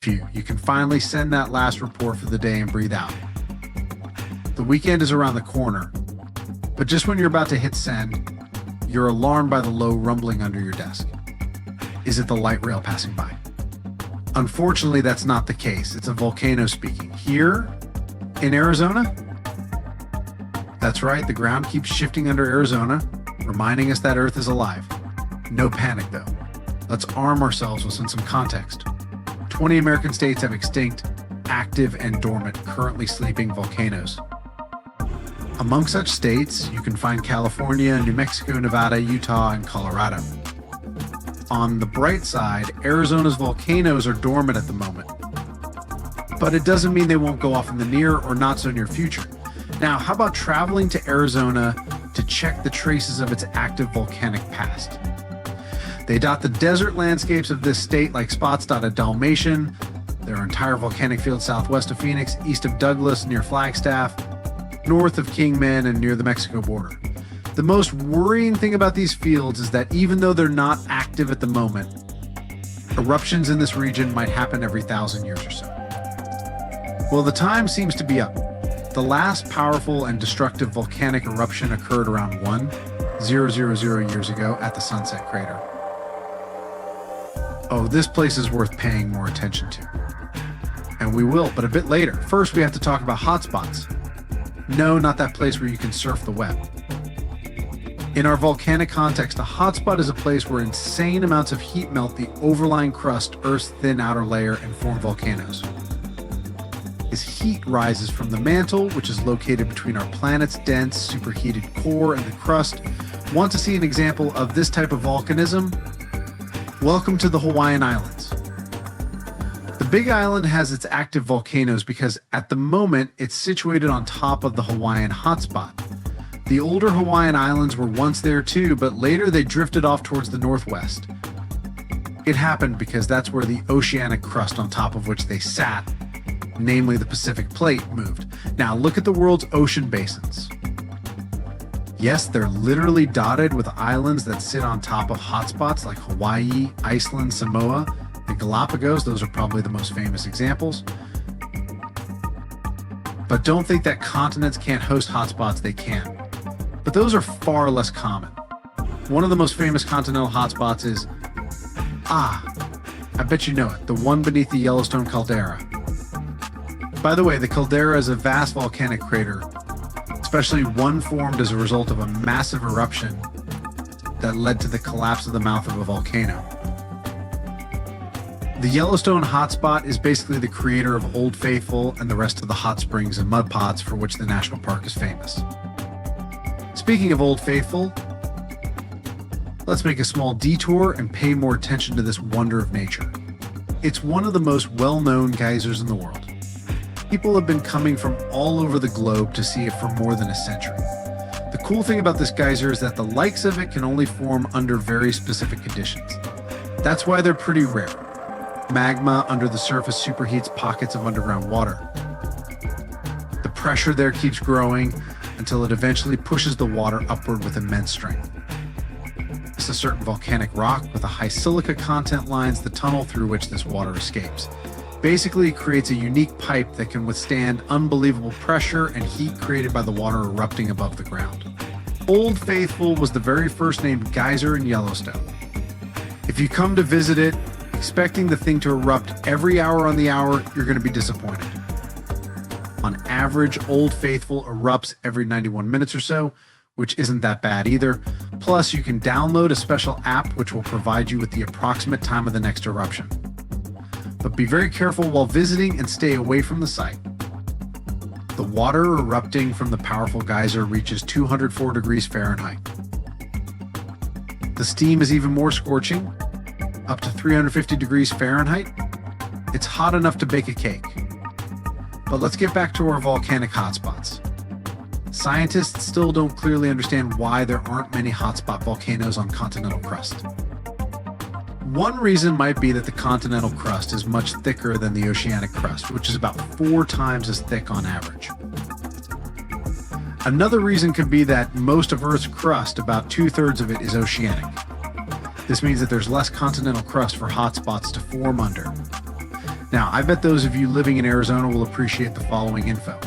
You can finally send that last report for the day and breathe out. The weekend is around the corner, but just when you're about to hit send, you're alarmed by the low rumbling under your desk. Is it the light rail passing by? Unfortunately, that's not the case. It's a volcano speaking. Here in Arizona? That's right, the ground keeps shifting under Arizona, reminding us that Earth is alive. No panic though. Let's arm ourselves with some context. 20 American states have extinct, active, and dormant, currently sleeping volcanoes. Among such states, you can find California, New Mexico, Nevada, Utah, and Colorado. On the bright side, Arizona's volcanoes are dormant at the moment. But it doesn't mean they won't go off in the near or not so near future. Now, how about traveling to Arizona to check the traces of its active volcanic past? They dot the desert landscapes of this state like spots dot a Dalmatian. There are entire volcanic fields southwest of Phoenix, east of Douglas, near Flagstaff, north of Kingman, and near the Mexico border. The most worrying thing about these fields is that even though they're not active at the moment, eruptions in this region might happen every 1,000 years or so. Well, the time seems to be up. The last powerful and destructive volcanic eruption occurred around 1,000 years ago at the Sunset Crater. Oh, this place is worth paying more attention to. And we will, but a bit later. First, we have to talk about hotspots. No, not that place where you can surf the web. In our volcanic context, a hotspot is a place where insane amounts of heat melt the overlying crust, Earth's thin outer layer, and form volcanoes. This heat rises from the mantle, which is located between our planet's dense, superheated core and the crust. Want to see an example of this type of volcanism? Welcome to the Hawaiian Islands. The Big Island has its active volcanoes because at the moment it's situated on top of the Hawaiian hotspot. The older Hawaiian Islands were once there too, but later they drifted off towards the northwest. It happened because that's where the oceanic crust on top of which they sat, namely the Pacific Plate, moved. Now look at the world's ocean basins. Yes, they're literally dotted with islands that sit on top of hotspots like Hawaii, Iceland, Samoa, and Galapagos. Those are probably the most famous examples. But don't think that continents can't host hotspots, they can. But those are far less common. One of the most famous continental hotspots is, I bet you know it, the one beneath the Yellowstone caldera. By the way, the caldera is a vast volcanic crater, especially one formed as a result of a massive eruption that led to the collapse of the mouth of a volcano. The Yellowstone hotspot is basically the creator of Old Faithful and the rest of the hot springs and mud pots for which the national park is famous. Speaking of Old Faithful, let's make a small detour and pay more attention to this wonder of nature. It's one of the most well-known geysers in the world. People have been coming from all over the globe to see it for more than a century. The cool thing about this geyser is that the likes of it can only form under very specific conditions. That's why they're pretty rare. Magma under the surface superheats pockets of underground water. The pressure there keeps growing until it eventually pushes the water upward with immense strength. It's a certain volcanic rock with a high silica content lines the tunnel through which this water escapes. Basically, it creates a unique pipe that can withstand unbelievable pressure and heat created by the water erupting above the ground. Old Faithful was the very first named geyser in Yellowstone. If you come to visit it, expecting the thing to erupt every hour on the hour, you're going to be disappointed. On average, Old Faithful erupts every 91 minutes or so, which isn't that bad either. Plus, you can download a special app which will provide you with the approximate time of the next eruption. But be very careful while visiting and stay away from the site. The water erupting from the powerful geyser reaches 204 degrees Fahrenheit. The steam is even more scorching, up to 350 degrees Fahrenheit. It's hot enough to bake a cake. But let's get back to our volcanic hotspots. Scientists still don't clearly understand why there aren't many hotspot volcanoes on continental crust. One reason might be that the continental crust is much thicker than the oceanic crust, which is about 4 times as thick on average. Another reason could be that most of Earth's crust, about 2/3 of it, is oceanic. This means that there's less continental crust for hotspots to form under. Now, I bet those of you living in Arizona will appreciate the following info.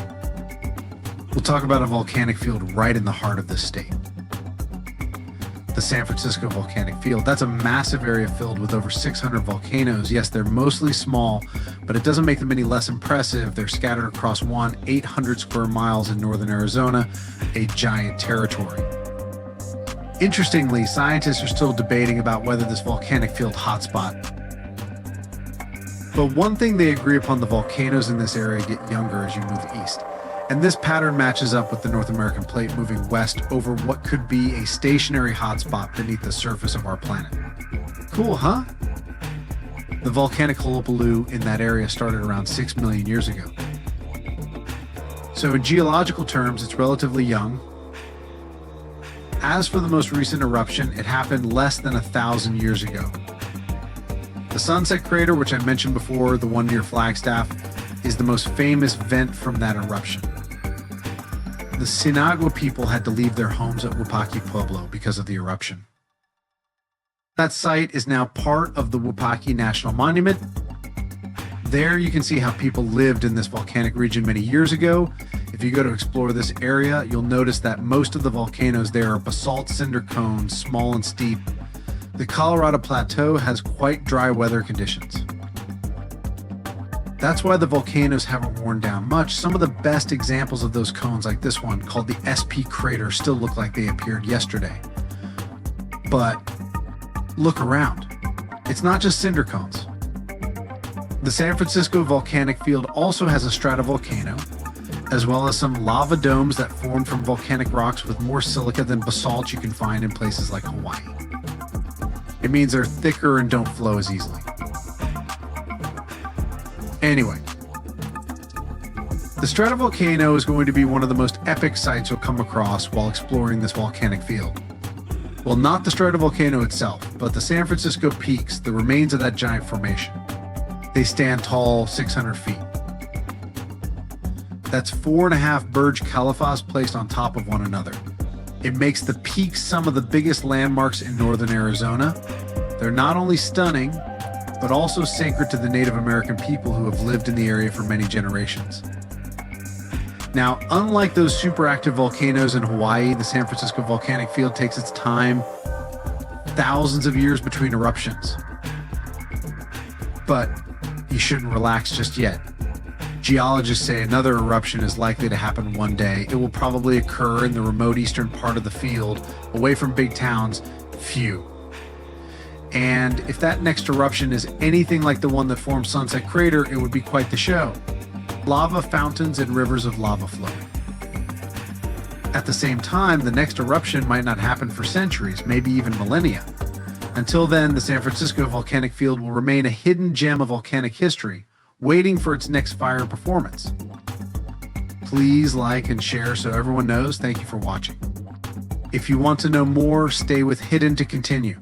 We'll talk about a volcanic field right in the heart of this state. The San Francisco volcanic field. That's a massive area filled with over 600 volcanoes. Yes, they're mostly small, but it doesn't make them any less impressive. They're scattered across 800 square miles in northern Arizona, a giant territory. Interestingly, scientists are still debating about whether this volcanic field hotspot. But one thing they agree upon: the volcanoes in this area get younger as you move east. And this pattern matches up with the North American plate moving west over what could be a stationary hotspot beneath the surface of our planet. Cool, huh? The volcanic hullabaloo in that area started around 6 million years ago. So in geological terms, it's relatively young. As for the most recent eruption, it happened less than 1,000 years ago. The Sunset Crater, which I mentioned before, the one near Flagstaff, is the most famous vent from that eruption. The Sinagua people had to leave their homes at Wupaki Pueblo because of the eruption. That site is now part of the Wupaki National Monument. There you can see how people lived in this volcanic region many years ago. If you go to explore this area, you'll notice that most of the volcanoes there are basalt cinder cones, small and steep. The Colorado Plateau has quite dry weather conditions. That's why the volcanoes haven't worn down much. Some of the best examples of those cones, like this one called the SP crater, still look like they appeared yesterday. But look around. It's not just cinder cones. The San Francisco volcanic field also has a stratovolcano, as well as some lava domes that form from volcanic rocks with more silica than basalt you can find in places like Hawaii. It means they're thicker and don't flow as easily. Anyway, the stratovolcano is going to be one of the most epic sights you'll come across while exploring this volcanic field. Well, not the stratovolcano itself, but the San Francisco peaks, the remains of that giant formation. They stand tall, 600 feet. That's 4.5 Burj Khalifas placed on top of one another. It makes the peaks some of the biggest landmarks in northern Arizona. They're not only stunning, but also sacred to the Native American people who have lived in the area for many generations. Now, unlike those superactive volcanoes in Hawaii, the San Francisco volcanic field takes its time, thousands of years between eruptions. But you shouldn't relax just yet. Geologists say another eruption is likely to happen one day. It will probably occur in the remote eastern part of the field, away from big towns. Phew. And if that next eruption is anything like the one that formed Sunset Crater, it would be quite the show. Lava fountains and rivers of lava flowing. At the same time, the next eruption might not happen for centuries, maybe even millennia. Until then, the San Francisco volcanic field will remain a hidden gem of volcanic history, waiting for its next fire performance. Please like and share so everyone knows. Thank you for watching. If you want to know more, stay with Hidden to continue.